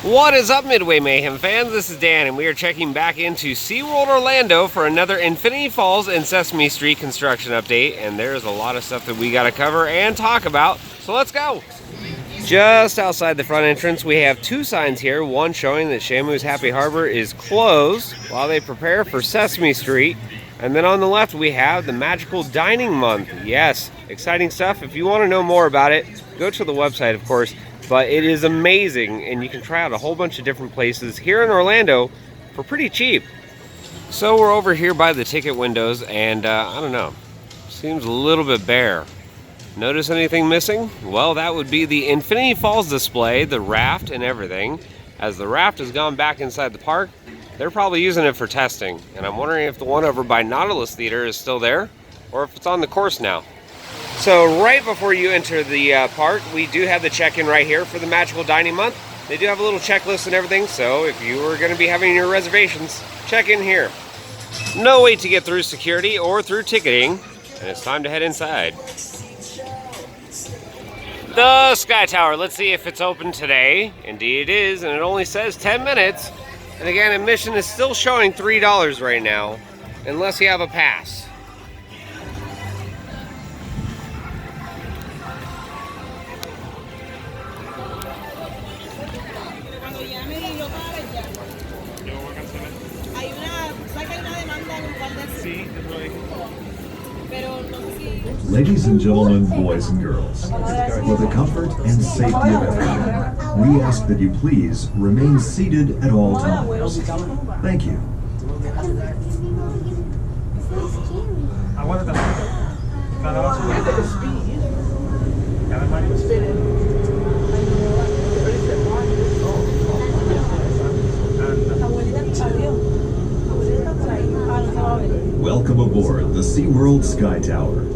What is up, Midway Mayhem fans? This is Dan, and we are checking back into SeaWorld Orlando for another Infinity Falls and Sesame Street construction update, and there's a lot of stuff that we got to cover and talk about, so let's go! Just outside the front entrance, we have two signs here, one showing that Shamu's Happy Harbor is closed while they prepare for Sesame Street, and then on the left we have the Magical Dining Month. Yes, exciting stuff. If you want to know more about it, go to the website, of course. But it is amazing, and you can try out a whole bunch of different places here in Orlando for pretty cheap. So we're over here by the ticket windows, and I don't know, seems a little bit bare. Notice anything missing? Well, that would be the Infinity Falls display, the raft and everything. As the raft has gone back inside the park, they're probably using it for testing. And I'm wondering if the one over by Nautilus Theater is still there, or if it's on the course now. So right before you enter the park, we do have the check-in right here for the Magical Dining Month. They do have a little checklist and everything, so if you are going to be having your reservations, check in here. No wait to get through security or through ticketing, and it's time to head inside. The Sky Tower, let's see if it's open today. Indeed it is, and it only says 10 minutes. And again, admission is still showing $3 right now, unless you have a pass. Ladies and gentlemen, boys and girls, for the comfort and safety of everyone, we ask that you please remain seated at all times. Thank you. Welcome aboard the SeaWorld Sky Tower.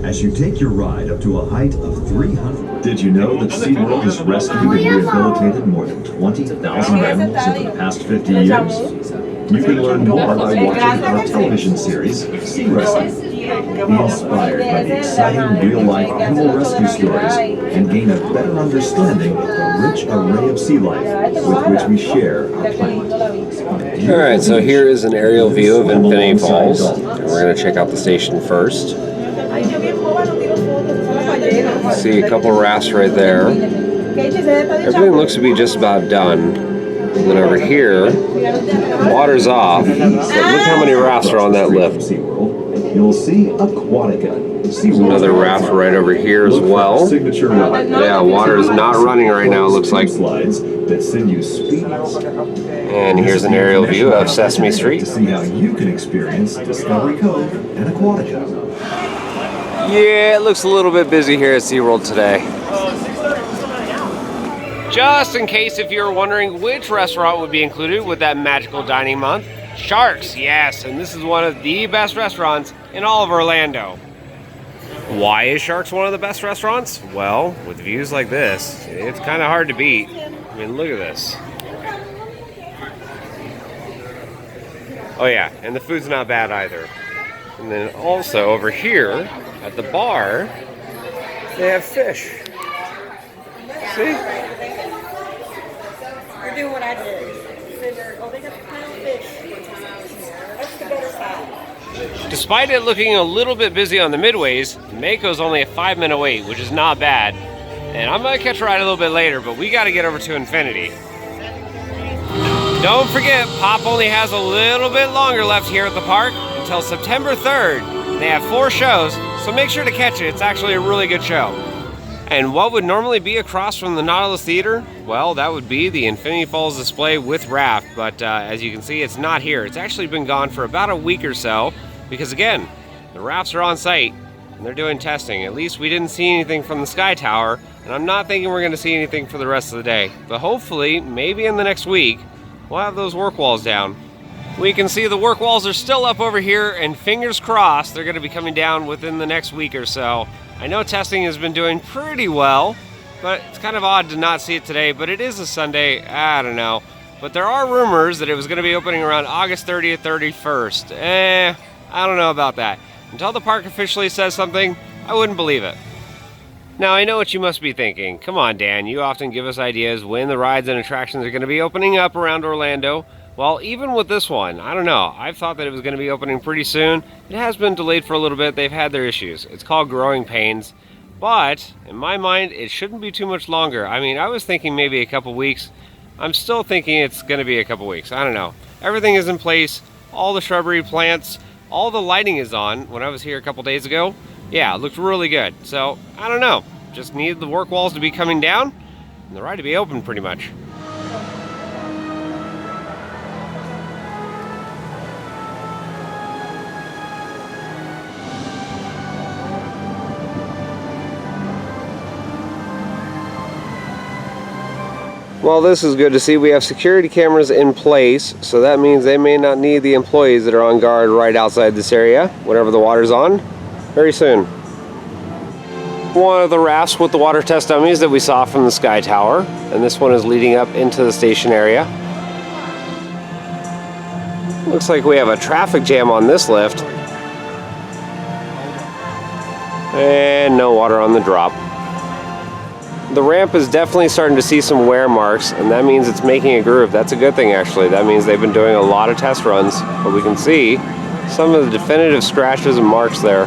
As you take your ride up to a height of 300... Did you know that SeaWorld has rescued and rehabilitated more than 20,000 animals over the past 50 years? You can learn more by watching our television series, Sea Rescue. Be inspired by the exciting real-life animal rescue stories and gain a better understanding of the rich array of sea life with which we share our planet. Alright, so here is an aerial view of Infinity Falls. We're going to check out the station first. See a couple rafts right there. Everything looks to be just about done. And then over here, water's off. But look how many rafts are on that lift. You'll see Aquatica. Another raft right over here as well. Yeah, water is not running right now, it looks like. And here's an aerial view of Sesame Street. To see how you can experience Discovery Cove and Aquatica. Yeah, it looks a little bit busy here at SeaWorld today. Just in case if you're wondering which restaurant would be included with that Magical Dining Month, Sharks, yes, and this is one of the best restaurants in all of Orlando. Why is Sharks one of the best restaurants? Well, with views like this, it's kind of hard to beat. I mean, look at this. Oh yeah, and the food's not bad either. And then also over here at the bar, they have fish. See? You're doing what I did. Oh, they got the kind of fish. That's the better side. Despite it looking a little bit busy on the midways, Mako's only a 5-minute wait, which is not bad. And I'm gonna catch a ride a little bit later, but we gotta get over to Infinity. Don't forget, Pop only has a little bit longer left here at the park until September 3rd. They have 4 shows, so make sure to catch it. It's actually a really good show. And what would normally be across from the Nautilus Theater? Well, that would be the Infinity Falls display with raft, but as you can see, it's not here. It's actually been gone for about a week or so, because again, the rafts are on site, and they're doing testing. At least we didn't see anything from the Sky Tower, and I'm not thinking we're gonna see anything for the rest of the day. But hopefully, maybe in the next week, we'll have those work walls down. We can see the work walls are still up over here, and fingers crossed they're gonna be coming down within the next week or so. I know testing has been doing pretty well, but it's kind of odd to not see it today, but it is a Sunday, I don't know. But there are rumors that it was gonna be opening around August 30th, 31st. I don't know about that. Until the park officially says something, I wouldn't believe it. Now, I know what you must be thinking. Come on, Dan, you often give us ideas when the rides and attractions are going to be opening up around Orlando. Well, even with this one, I don't know. I've thought that it was going to be opening pretty soon. It has been delayed for a little bit. They've had their issues. It's called growing pains. But, in my mind, it shouldn't be too much longer. I mean, I was thinking maybe a couple weeks. I'm still thinking it's going to be a couple weeks. I don't know. Everything is in place. All the shrubbery plants, all the lighting is on. When I was here a couple days ago, yeah, it looked really good. So, I don't know. Just need the work walls to be coming down and the ride to be open pretty much. Well, this is good to see. We have security cameras in place, so that means they may not need the employees that are on guard right outside this area whenever the water's on very soon. One of the rafts with the water test dummies that we saw from the Sky Tower, and this one is leading up into the station area. Looks like we have a traffic jam on this lift. And no water on the drop. The ramp is definitely starting to see some wear marks, and that means it's making a groove. That's a good thing, actually. That means they've been doing a lot of test runs, but we can see some of the definitive scratches and marks there.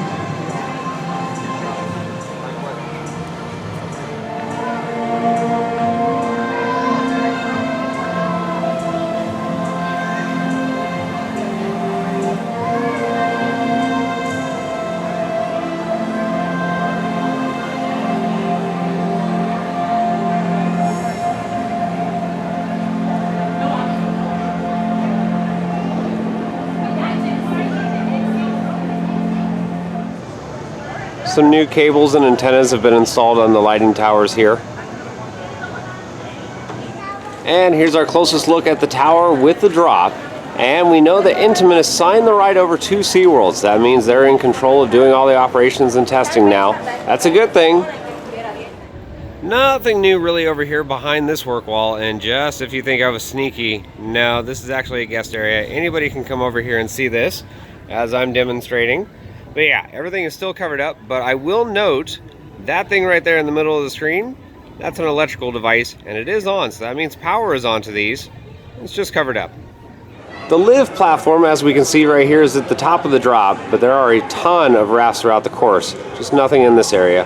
Some new cables and antennas have been installed on the lighting towers here. And here's our closest look at the tower with the drop. And we know that Intamin has signed the ride over to SeaWorld, so that means they're in control of doing all the operations and testing now. That's a good thing. Nothing new really over here behind this work wall, and just if you think I was sneaky, no, this is actually a guest area. Anybody can come over here and see this as I'm demonstrating. But yeah, everything is still covered up, but I will note that thing right there in the middle of the screen, that's an electrical device, and it is on, so that means power is on to these. It's just covered up. The live platform, as we can see right here, is at the top of the drop, but there are a ton of rafts throughout the course, just nothing in this area.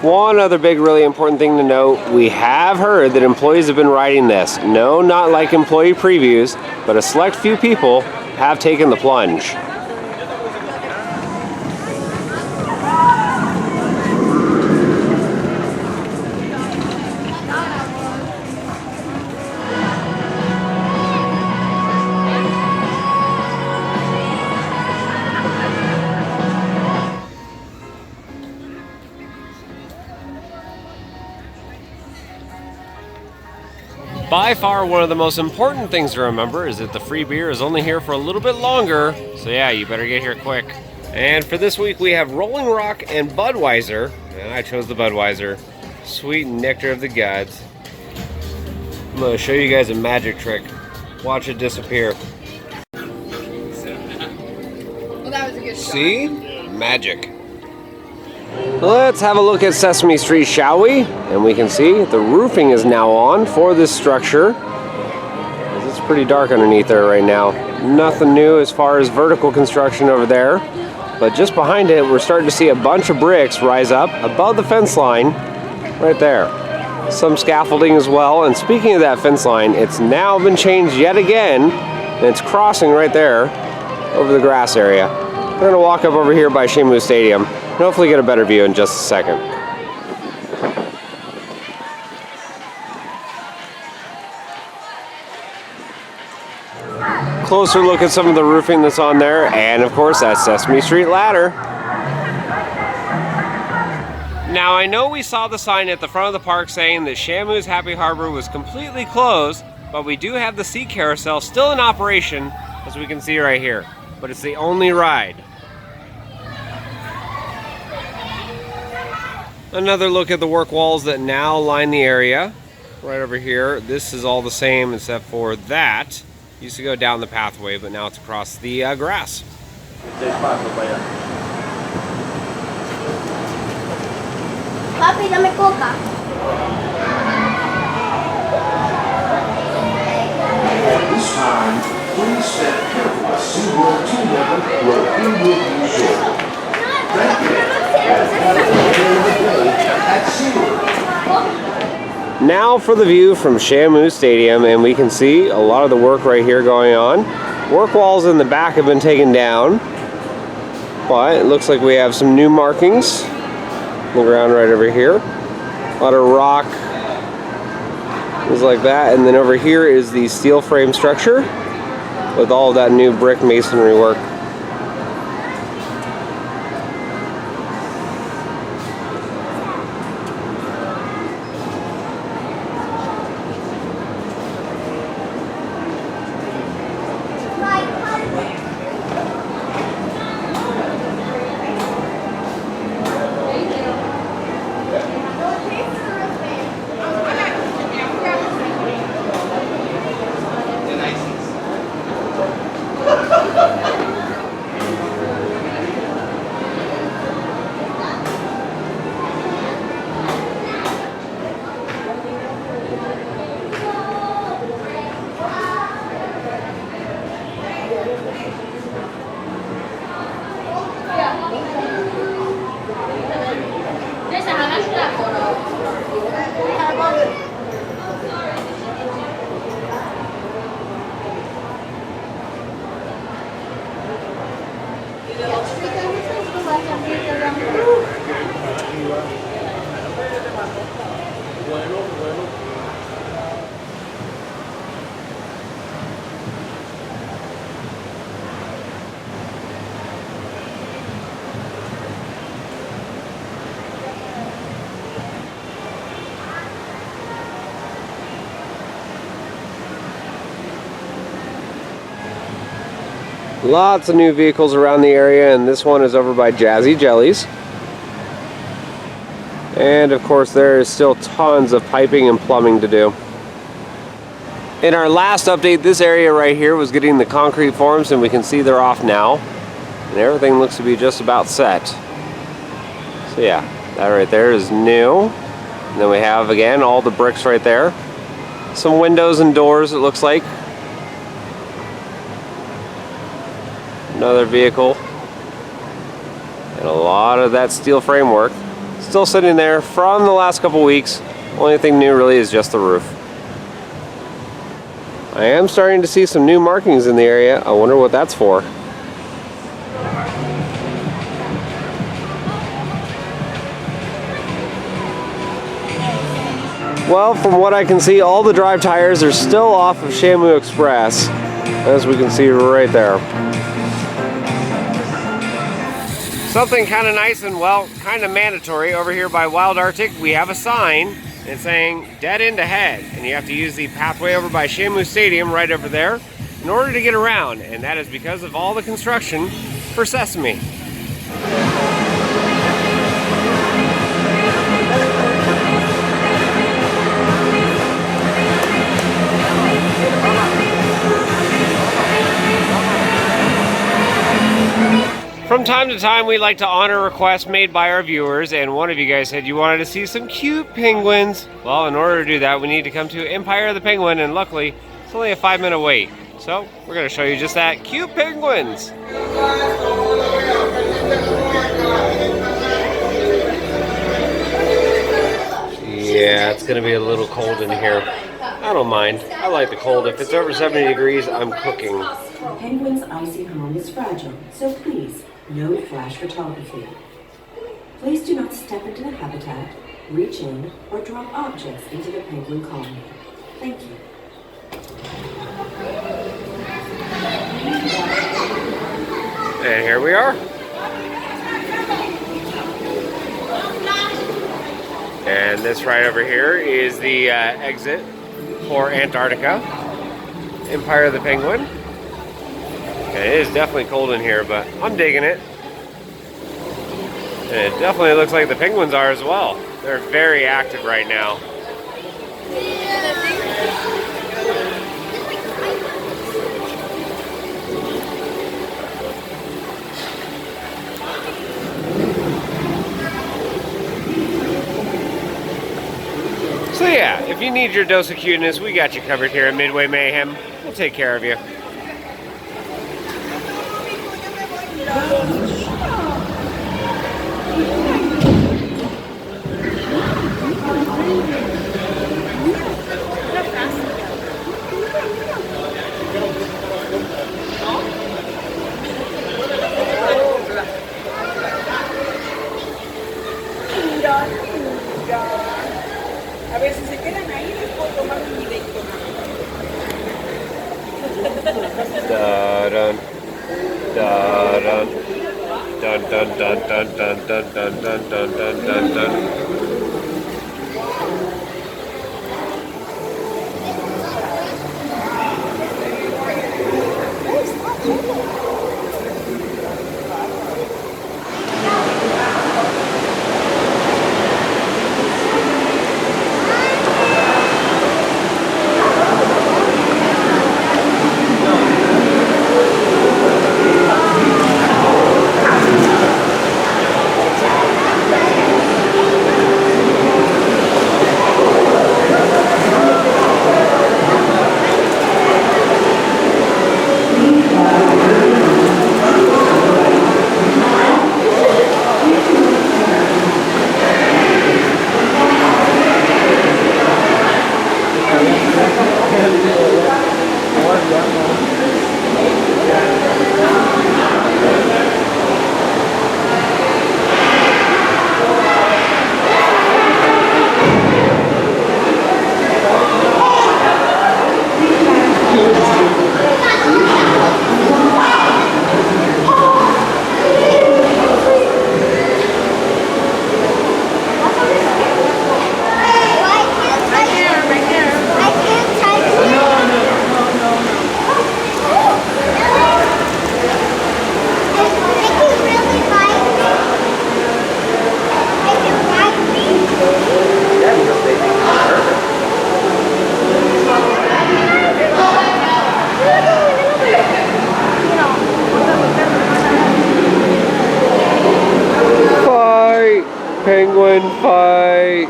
One other big really important thing to note, we have heard that employees have been riding this. No, not like employee previews, but a select few people have taken the plunge. By far, one of the most important things to remember is that the free beer is only here for a little bit longer, so yeah, you better get here quick. And for this week, we have Rolling Rock and Budweiser, and I chose the Budweiser. Sweet nectar of the gods. I'm going to show you guys a magic trick. Watch it disappear. Well, that was a good shot. See? Magic. Let's have a look at Sesame Street, shall we? And we can see the roofing is now on for this structure. It's pretty dark underneath there right now. Nothing new as far as vertical construction over there. But just behind it, we're starting to see a bunch of bricks rise up above the fence line right there. Some scaffolding as well. And speaking of that fence line, it's now been changed yet again. And it's crossing right there over the grass area. We're going to walk up over here by Shamu Stadium and hopefully get a better view in just a second. Closer look at some of the roofing that's on there, and of course that Sesame Street ladder. Now I know we saw the sign at the front of the park saying that Shamu's Happy Harbor was completely closed, but we do have the sea carousel still in operation, as we can see right here. But it's the only ride. Another look at the work walls that now line the area. Right over here, this is all the same except for that. Used to go down the pathway, but now it's across the grass. Papi, dame coca. This time, please step carefully. SeaWorld team member will be with you shortly. Thank you, and have a good day at SeaWorld. Now for the view from Shamu Stadium, and we can see a lot of the work right here going on. Work walls in the back have been taken down, but it looks like we have some new markings on the ground right over here. A lot of rock, things like that, and then over here is the steel frame structure with all of that new brick masonry work. Lots of new vehicles around the area, and this one is over by Jazzy Jellies. And of course there is still tons of piping and plumbing to do. In our last update, this area right here was getting the concrete forms, and we can see they're off now. And everything looks to be just about set. So yeah, that right there is new. And then we have, again, all the bricks right there. Some windows and doors, it looks like. Another vehicle. And a lot of that steel framework still sitting there from the last couple weeks. Only thing new really is just the roof. I am starting to see some new markings in the area. I wonder what that's for. Well, from what I can see, all the drive tires are still off of Shamu Express, as we can see right there. Something kind of nice and, well, kind of mandatory over here by Wild Arctic. We have a sign. It's saying dead end ahead, and you have to use the pathway over by Shamu Stadium right over there in order to get around, and that is because of all the construction for Sesame. From time to time, we like to honor requests made by our viewers, and one of you guys said you wanted to see some cute penguins. Well, in order to do that, we need to come to Empire of the Penguin, and luckily, it's only a 5-minute wait. So, we're going to show you just that, cute penguins. Yeah, it's going to be a little cold in here. I don't mind. I like the cold. If it's over 70 degrees, I'm cooking. Penguin's icy home is fragile, so please, no flash photography. Please do not step into the habitat, reach in, or drop objects into the penguin colony. Thank you. And here we are. And this right over here is the exit for Antarctica, Empire of the Penguin. And it is definitely cold in here, but I'm digging it. And it definitely looks like the penguins are as well. They're very active right now. So yeah, if you need your dose of cuteness, we got you covered here at Midway Mayhem. We'll take care of you. A ver si se quedan ahí, les puedo tomar un videito. Da-dun, da-dun, dun-dun-dun-dun-dun-dun-dun-dun-dun-dun-dun. Penguin fight.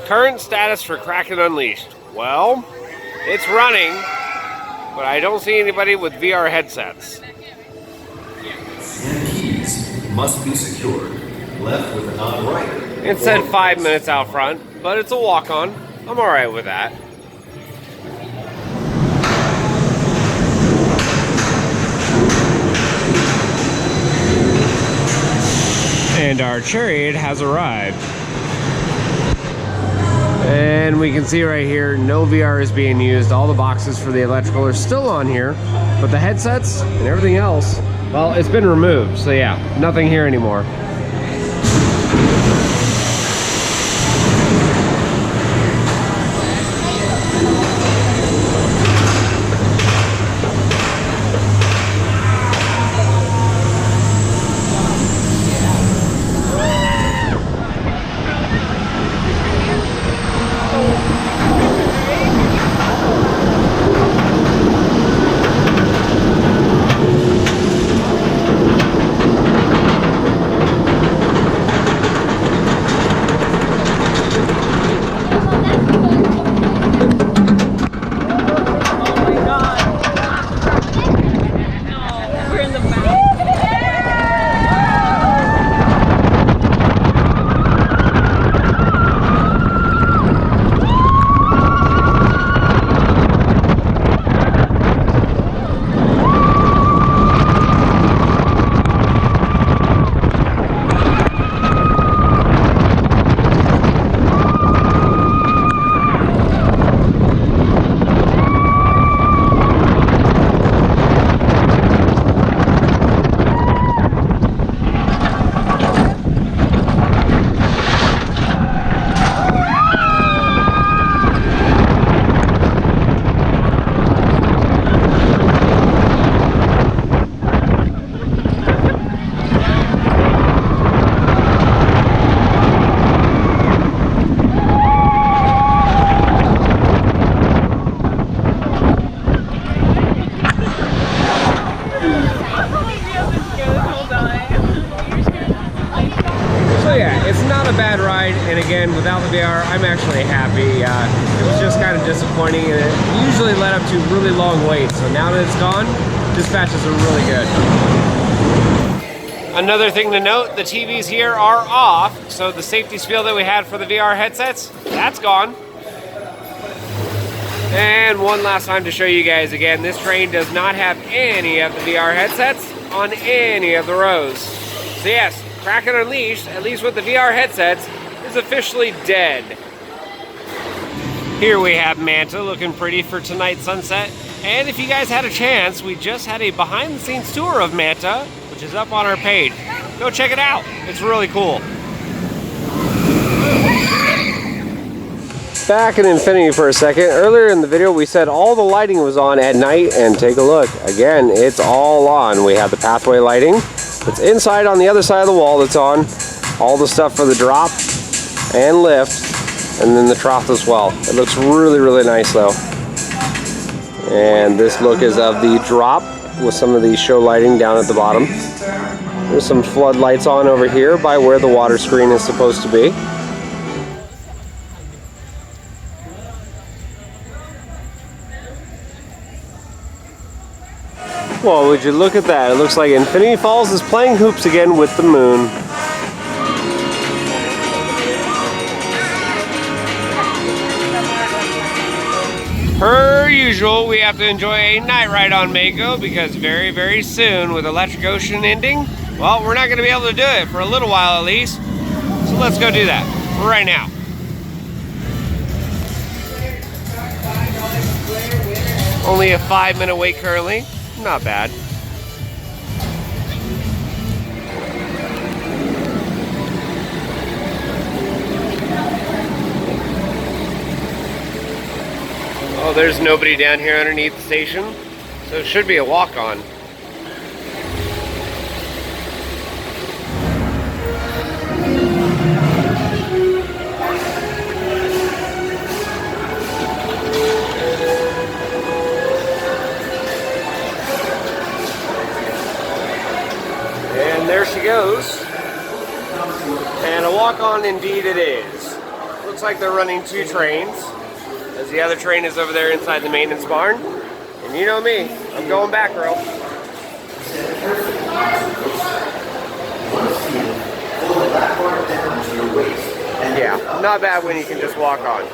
Current status for Kraken Unleashed. Well, it's running, but I don't see anybody with VR headsets. And keys must be secured. Left with a non-rider. It said 5 minutes out front, but it's a walk-on. I'm alright with that. And our chariot has arrived. And we can see right here, no VR is being used. All the boxes for the electrical are still on here, but the headsets and everything else, well, it's been removed. So yeah, nothing here anymore. it's not a bad ride, and again, without the VR, I'm actually happy. It was just kind of disappointing, and it usually led up to really long waits. So now that it's gone, dispatches are really good. Another thing to note, the TVs here are off, so the safety spiel that we had for the VR headsets, that's gone. And one last time to show you guys again, this train does not have any of the VR headsets on any of the rows. So yes, Kraken Unleashed, at least with the VR headsets, is officially dead. Here we have Manta looking pretty for tonight's sunset. And if you guys had a chance, we just had a behind the scenes tour of Manta, which is up on our page. Go check it out. It's really cool. Back in Infinity for a second. Earlier in the video, we said all the lighting was on at night, and take a look. Again, it's all on. We have the pathway lighting. It's inside on the other side of the wall that's on. All the stuff for the drop and lift, and then the trough as well. It looks really, really nice though. And this look is of the drop with some of the show lighting down at the bottom. There's some floodlights on over here by where the water screen is supposed to be. Well, would you look at that? It looks like Infinity Falls is playing hoops again with the moon. Per usual, we have to enjoy a night ride on Mako because very, very soon, with Electric Ocean ending, well, we're not going to be able to do it for a little while at least. So let's go do that right now. Only a 5-minute wait currently. Not bad. Oh, there's nobody down here underneath the station, so it should be a walk-on. And there she goes. And a walk-on indeed it is. Looks like they're running 2 trains, as the other train is over there inside the maintenance barn. And you know me, I'm going back, girl. Yeah, not bad when you can just walk on.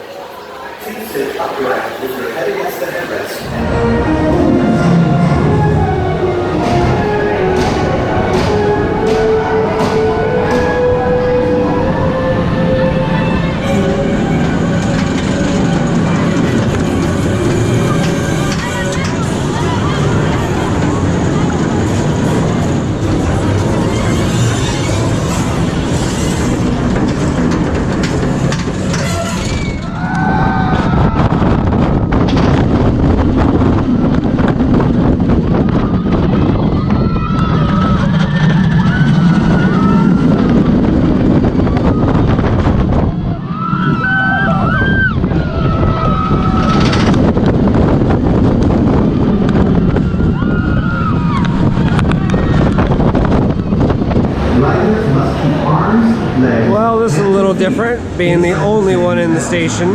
Well, this is a little different, being the only one in the station.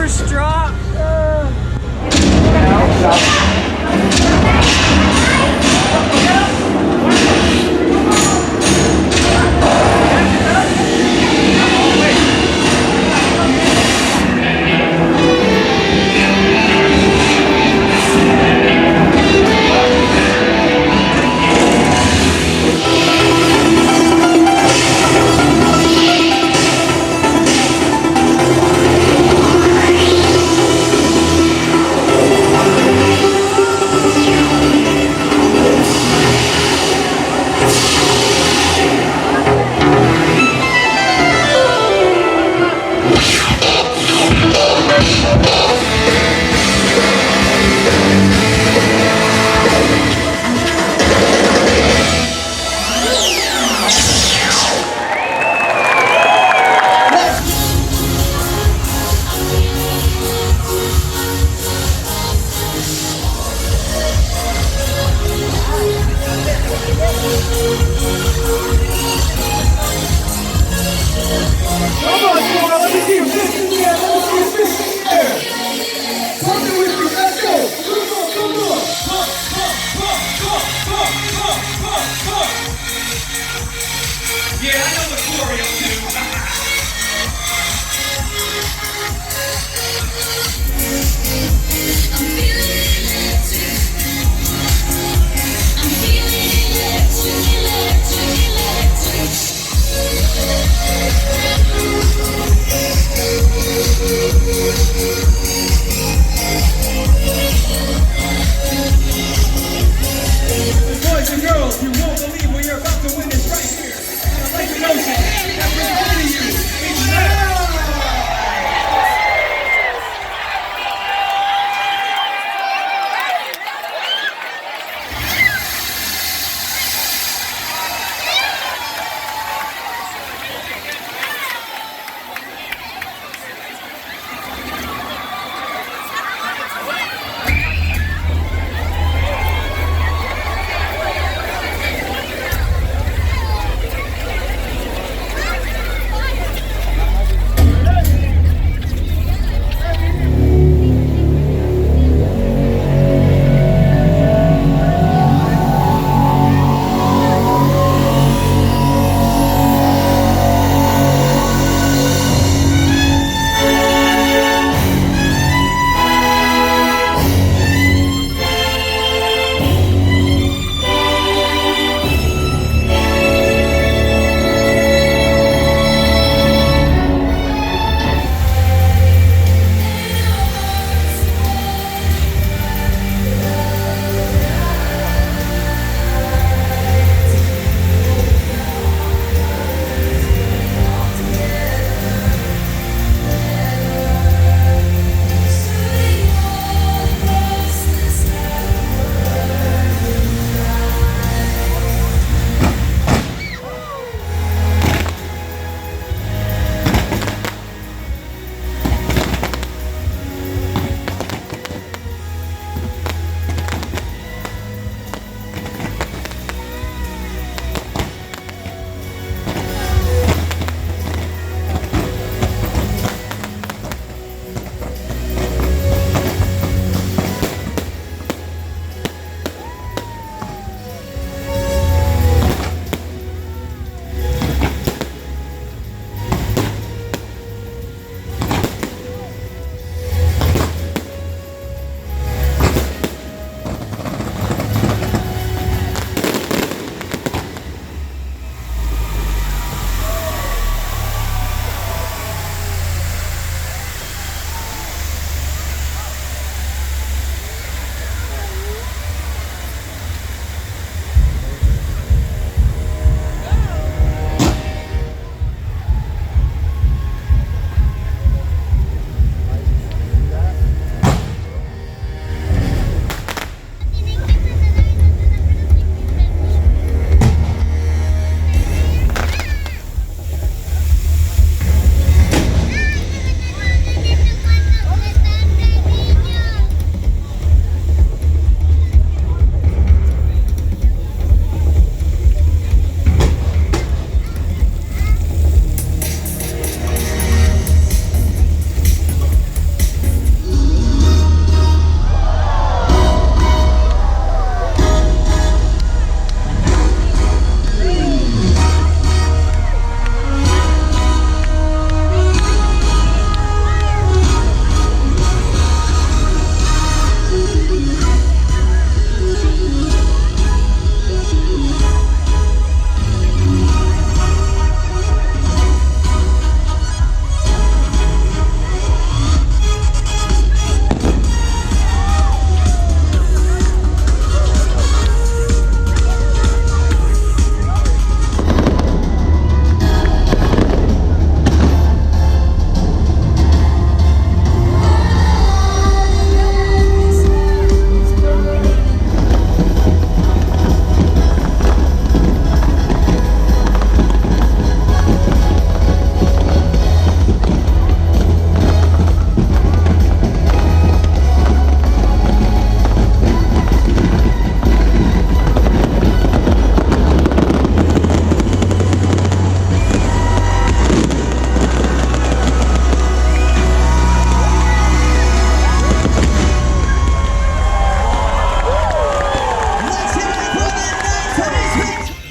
first drop.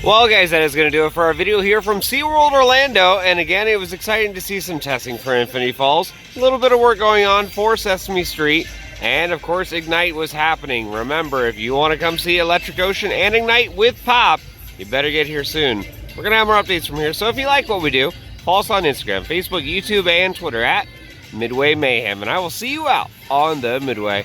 Well, guys, that is going to do it for our video here from SeaWorld Orlando. And again, it was exciting to see some testing for Infinity Falls. A little bit of work going on for Sesame Street. And, of course, Ignite was happening. Remember, if you want to come see Electric Ocean and Ignite with Pop, you better get here soon. We're going to have more updates from here. So if you like what we do, follow us on Instagram, Facebook, YouTube, and Twitter at Midway Mayhem. And I will see you out on the Midway.